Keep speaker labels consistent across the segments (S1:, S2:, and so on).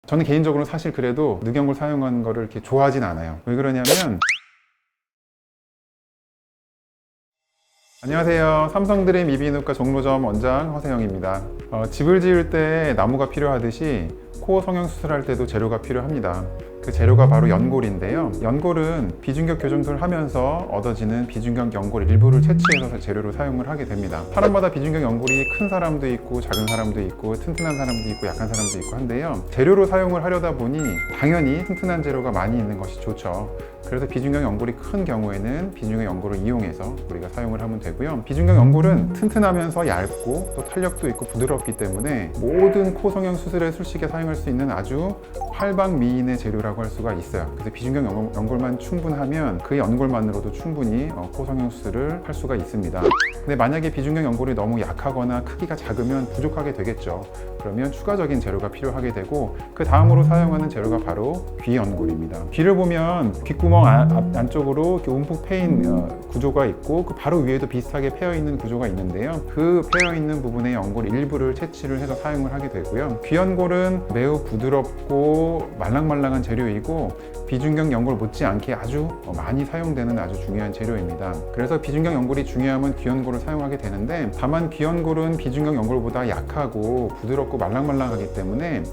S1: 저는 개인적으로 사실 그래도 늑연골 사용하는 거를 이렇게 좋아하진 않아요. 왜 그러냐면, 안녕하세요. 삼성드림 이비인후과 종로점 원장 허세영입니다. 집을 지을 때 나무가 필요하듯이 코 성형 수술할 때도 재료가 필요합니다. 그 재료가 바로 연골인데요. 연골은 비중격 교정술을 하면서 얻어지는 비중격 연골 일부를 채취해서 재료로 사용을 하게 됩니다. 사람마다 비중격 연골이 큰 사람도 있고 작은 사람도 있고 튼튼한 사람도 있고 약한 사람도 있고 한데요. 재료로 사용을 하려다 보니 당연히 튼튼한 재료가 많이 있는 것이 좋죠. 그래서 비중격 연골이 큰 경우에는 비중격 연골을 이용해서 우리가 사용을 하면 되고요. 비중격 연골은 튼튼하면서 얇고 또 탄력도 있고 부드럽기 때문에 모든 코 성형 수술의 술식에 사용할 수 있는 아주 팔방미인의 재료라고 할 수가 있어요. 그래서 비중격 연골만 충분하면 그 연골만으로도 충분히 코 성형 수술을 할 수가 있습니다. 근데 만약에 비중격 연골이 너무 약하거나 크기가 작으면 부족하게 되겠죠. 그러면 추가적인 재료가 필요하게 되고, 그 다음으로 사용하는 재료가 바로 귀연골입니다. 귀를 보면 귓구멍 안쪽으로 이렇게 움푹 패인 구조가 있고, 그 바로 위에도 비슷하게 패여 있는 구조가 있는데요. 그 패여 있는 부분의 연골 일부를 채취를 해서 사용을 하게 되고요. 귀연골은 매우 부드럽고 말랑말랑한 재료이고 비중격 연골 못지않게 아주 많이 사용되는 아주 중요한 재료입니다. 그래서 비중격 연골이 중요하면 귀연골을 사용하게 되는데, 다만 귀연골은 비중격 연골보다 약하고 부드럽고 말랑말랑하기 때문에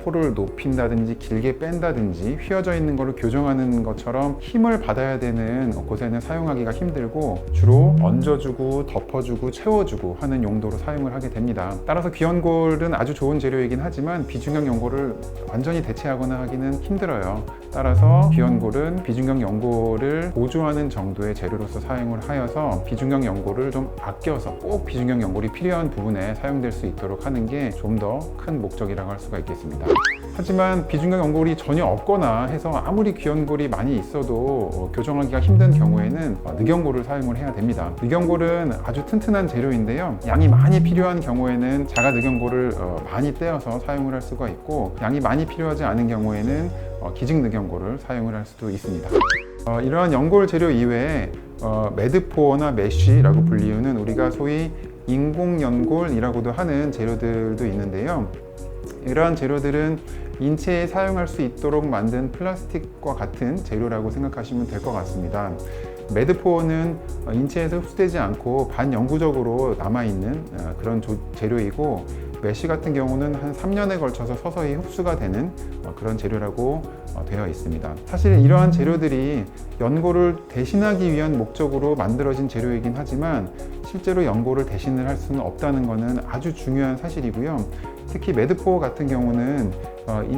S1: 코를 높인다든지 길게 뺀다든지 휘어져 있는 것을 교정하는 것처럼 힘을 받아야 되는 곳에는 사용하기가 힘들고, 주로 얹어주고 덮어주고 채워주고 하는 용도로 사용을 하게 됩니다. 따라서 귀연골은 아주 좋은 재료이긴 하지만 비중격 연골을 완전히 대체하거나 하기는 힘들어요. 따라서 귀연골은 비중격 연골을 보조하는 정도의 재료로서 사용을 하여서 비중격 연골을 좀 아껴서 꼭 비중격 연골이 필요한 부분에 사용될 수 있도록 하는 게 좀 더 큰 목적이라고 할 수가 있겠습니다. 하지만 비중격 연골이 전혀 없거나 해서 아무리 귀연골이 많이 있어도 교정하기가 힘든 경우에는 늑연골을 사용을 해야 됩니다. 늑연골은 아주 튼튼한 재료인데요. 양이 많이 필요한 경우에는 자가 늑연골을 많이 떼어서 사용을 할 수가 있고, 양이 많이 필요하지 않은 경우에는 기직 늑연골을 사용을 할 수도 있습니다. 이러한 연골 재료 이외에 매드포어나 메쉬라고 불리우는 우리가 소위 인공연골이라고도 하는 재료들도 있는데요. 이러한 재료들은 인체에 사용할 수 있도록 만든 플라스틱과 같은 재료라고 생각하시면 될 것 같습니다. 매드포어는 인체에서 흡수되지 않고 반영구적으로 남아있는 그런 재료이고, 메쉬 같은 경우는 한 3년에 걸쳐서 서서히 흡수가 되는 그런 재료라고 되어 있습니다. 사실 이러한 재료들이 연골을 대신하기 위한 목적으로 만들어진 재료이긴 하지만 실제로 연골을 대신을 할 수는 없다는 것은 아주 중요한 사실이고요. 특히 매드포어 같은 경우는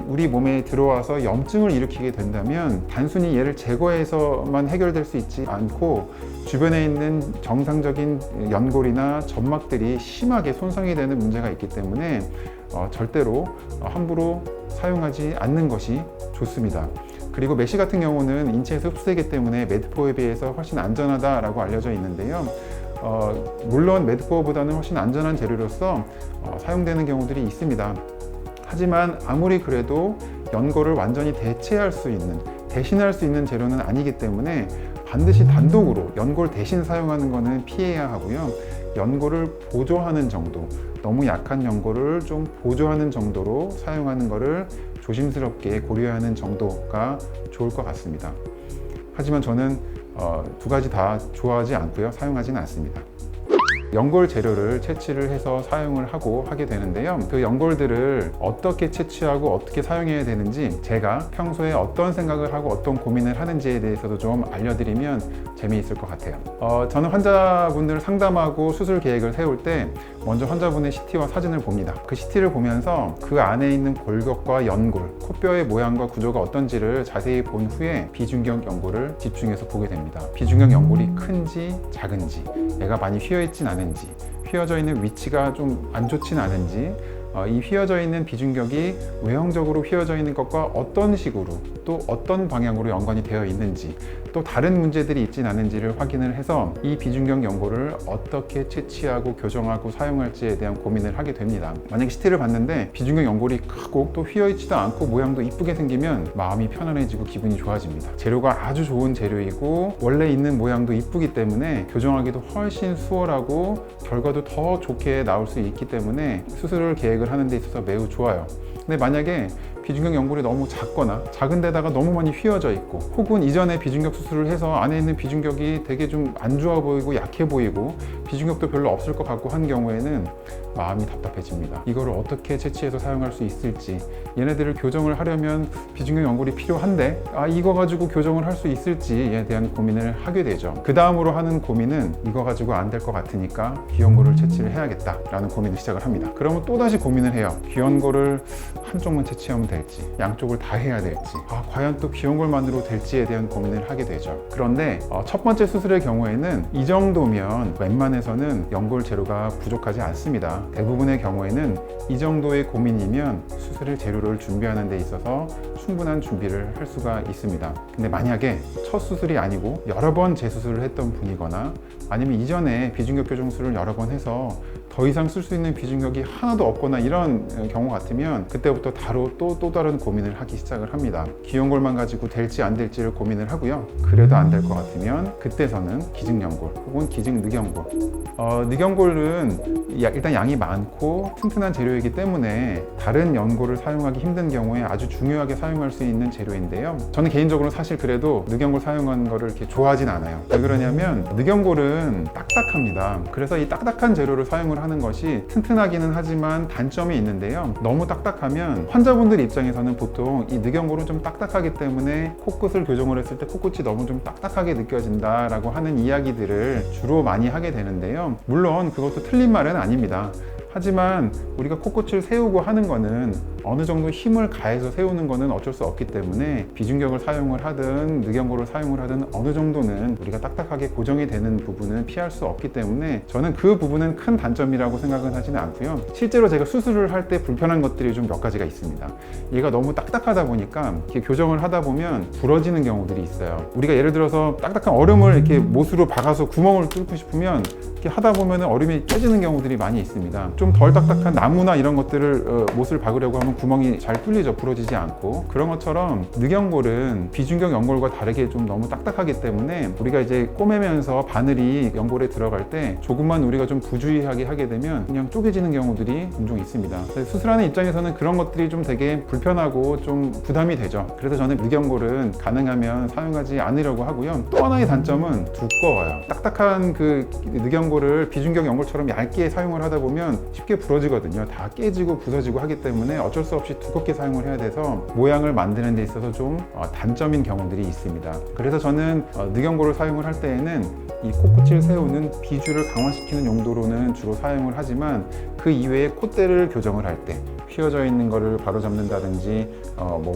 S1: 우리 몸에 들어와서 염증을 일으키게 된다면 단순히 얘를 제거해서만 해결될 수 있지 않고 주변에 있는 정상적인 연골이나 점막들이 심하게 손상이 되는 문제가 있기 때문에 절대로 함부로 사용하지 않는 것이 좋습니다. 그리고 메쉬 같은 경우는 인체에서 흡수되기 때문에 매드포어에 비해서 훨씬 안전하다라고 알려져 있는데요. 물론 매드포어보다는 훨씬 안전한 재료로서 사용되는 경우들이 있습니다. 하지만 아무리 그래도 연골을 완전히 대체할 수 있는, 대신할 수 있는 재료는 아니기 때문에 반드시 단독으로 연골 대신 사용하는 것은 피해야 하고요. 연골을 보조하는 정도, 너무 약한 연골을 좀 보조하는 정도로 사용하는 것을 조심스럽게 고려하는 정도가 좋을 것 같습니다. 하지만 저는 두 가지 다 좋아하지 않고요. 사용하지는 않습니다. 연골 재료를 채취를 해서 사용을 하게 되는데요. 그 연골들을 어떻게 채취하고 어떻게 사용해야 되는지 제가 평소에 어떤 생각을 하고 어떤 고민을 하는지에 대해서도 좀 알려드리면 재미있을 것 같아요. 저는 환자분들을 상담하고 수술 계획을 세울 때 먼저 환자분의 CT와 사진을 봅니다. 그 CT를 보면서 그 안에 있는 골격과 연골, 코뼈의 모양과 구조가 어떤지를 자세히 본 후에 비중격 연골을 집중해서 보게 됩니다. 비중격 연골이 큰지 작은지, 얘가 많이 휘어있진 않은지, 휘어져 있는 위치가 좀 안 좋진 않은지, 이 휘어져 있는 비중격이 외형적으로 휘어져 있는 것과 어떤 식으로 또 어떤 방향으로 연관이 되어 있는지, 또 다른 문제들이 있진 않은지를 확인을 해서 이 비중격 연골을 어떻게 채취하고 교정하고 사용할지에 대한 고민을 하게 됩니다. 만약에 CT를 봤는데 비중격 연골이 크고 또 휘어있지도 않고 모양도 이쁘게 생기면 마음이 편안해지고 기분이 좋아집니다. 재료가 아주 좋은 재료이고 원래 있는 모양도 이쁘기 때문에 교정하기도 훨씬 수월하고 결과도 더 좋게 나올 수 있기 때문에 수술을 계획을 하는 데 있어서 매우 좋아요. 근데 만약에 비중격 연골이 너무 작거나 작은 데다가 너무 많이 휘어져 있고, 혹은 이전에 비중격 수술을 해서 안에 있는 비중격이 되게 좀 안 좋아 보이고 약해 보이고 비중격도 별로 없을 것 같고 한 경우에는 마음이 답답해집니다. 이거를 어떻게 채취해서 사용할 수 있을지, 얘네들을 교정을 하려면 비중격 연골이 필요한데 이거 가지고 교정을 할 수 있을지에 대한 고민을 하게 되죠. 그 다음으로 하는 고민은 이거 가지고 안 될 것 같으니까 귀연골을 채취를 해야겠다 라는 고민을 시작을 합니다. 그러면 또다시 고민을 해요. 귀연골을 한쪽만 채취하면 될지, 양쪽을 다 해야 될지, 과연 또 귀연골만으로 될지에 대한 고민을 하게 되죠. 그런데 첫 번째 수술의 경우에는 이 정도면 웬만해서는 연골 재료가 부족하지 않습니다. 대부분의 경우에는 이 정도의 고민이면 수술의 재료를 준비하는 데 있어서 충분한 준비를 할 수가 있습니다. 근데 만약에 첫 수술이 아니고 여러 번 재수술을 했던 분이거나 아니면 이전에 비중격 교정술을 여러 번 해서 더 이상 쓸 수 있는 비중격이 하나도 없거나 이런 경우 같으면 그때부터 또 다른 고민을 하기 시작을 합니다. 귀연골만 가지고 될지 안 될지를 고민을 하고요. 그래도 안 될 것 같으면 그때서는 기증연골 혹은 기증늑연골. 늑연골은 일단 양이 많고 튼튼한 재료이기 때문에 다른 연골을 사용하기 힘든 경우에 아주 중요하게 사용할 수 있는 재료인데요. 저는 개인적으로 사실 그래도 늑연골 사용하는 거를 이렇게 좋아하진 않아요. 왜 그러냐면 늑연골은 딱딱합니다. 그래서 이 딱딱한 재료를 사용을 하는 것이 튼튼하기는 하지만 단점이 있는데요. 너무 딱딱하면 환자분들 입장에서는 보통 이 늑연골은 좀 딱딱하기 때문에 코끝을 교정을 했을 때 코끝이 너무 좀 딱딱하게 느껴진다라고 하는 이야기들을 주로 많이 하게 되는데요. 물론 그것도 틀린 말은 아닙니다. 하지만 우리가 코끝을 세우고 하는 거는 어느 정도 힘을 가해서 세우는 거는 어쩔 수 없기 때문에 비중격을 사용을 하든 늑연골을 사용을 하든 어느 정도는 우리가 딱딱하게 고정이 되는 부분은 피할 수 없기 때문에 저는 그 부분은 큰 단점이라고 생각은 하지는 않고요. 실제로 제가 수술을 할 때 불편한 것들이 좀 몇 가지가 있습니다. 얘가 너무 딱딱하다 보니까 이렇게 교정을 하다 보면 부러지는 경우들이 있어요. 우리가 예를 들어서 딱딱한 얼음을 이렇게 못으로 박아서 구멍을 뚫고 싶으면 이렇게 하다 보면 얼음이 깨지는 경우들이 많이 있습니다. 좀 덜 딱딱한 나무나 이런 것들을 못을 박으려고 하면 구멍이 잘 뚫리죠. 부러지지 않고. 그런 것처럼 늑연골은 비중격 연골과 다르게 좀 너무 딱딱하기 때문에 우리가 이제 꼬매면서 바늘이 연골에 들어갈 때 조금만 우리가 좀 부주의하게 하게 되면 그냥 쪼개지는 경우들이 종종 있습니다. 수술하는 입장에서는 그런 것들이 좀 되게 불편하고 좀 부담이 되죠. 그래서 저는 늑연골은 가능하면 사용하지 않으려고 하고요. 또 하나의 단점은 두꺼워요. 딱딱한 그 늑연골을 비중격 연골처럼 얇게 사용을 하다 보면 쉽게 부러지거든요. 다 깨지고 부서지고 하기 때문에 어쩔 수 없이 두껍게 사용을 해야 돼서 모양을 만드는 데 있어서 좀 단점인 경우들이 있습니다. 그래서 저는 늑연골을 사용을 할 때에는 이 코끝을 세우는 비주를 강화시키는 용도로는 주로 사용을 하지만 그 이외에 콧대를 교정을 할 때 휘어져 있는 거를 바로잡는다든지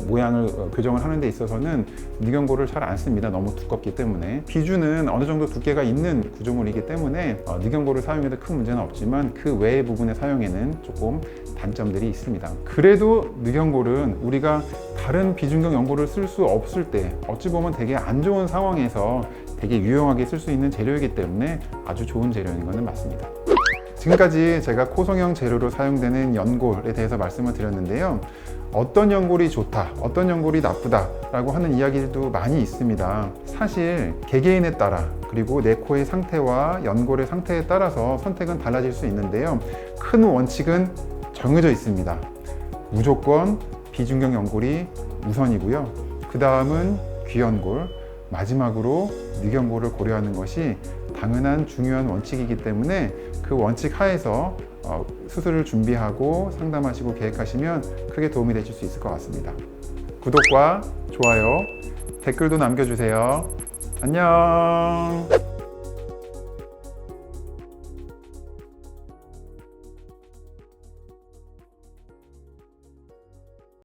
S1: 모양을 교정을 하는 데 있어서는 늑연골을 잘 안 씁니다. 너무 두껍기 때문에. 비주는 어느 정도 두께가 있는 구조물이기 때문에 늑연골을 사용해도 큰 문제는 없지만 그 외의 부분의 사용에는 조금 단점들이 있습니다. 그래도 늑연골은 우리가 다른 비중격 연골을 쓸 수 없을 때 어찌 보면 되게 안 좋은 상황에서 되게 유용하게 쓸 수 있는 재료이기 때문에 아주 좋은 재료인 것은 맞습니다. 지금까지 제가 코성형 재료로 사용되는 연골에 대해서 말씀을 드렸는데요. 어떤 연골이 좋다, 어떤 연골이 나쁘다 라고 하는 이야기도 많이 있습니다. 사실 개개인에 따라 그리고 내 코의 상태와 연골의 상태에 따라서 선택은 달라질 수 있는데요. 큰 원칙은 정해져 있습니다. 무조건 비중격 연골이 우선이고요. 그 다음은 귀연골, 마지막으로 늑연골을 고려하는 것이 당연한 중요한 원칙이기 때문에 그 원칙 하에서 수술을 준비하고 상담하시고 계획하시면 크게 도움이 되실 수 있을 것 같습니다. 구독과 좋아요, 댓글도 남겨주세요. 안녕.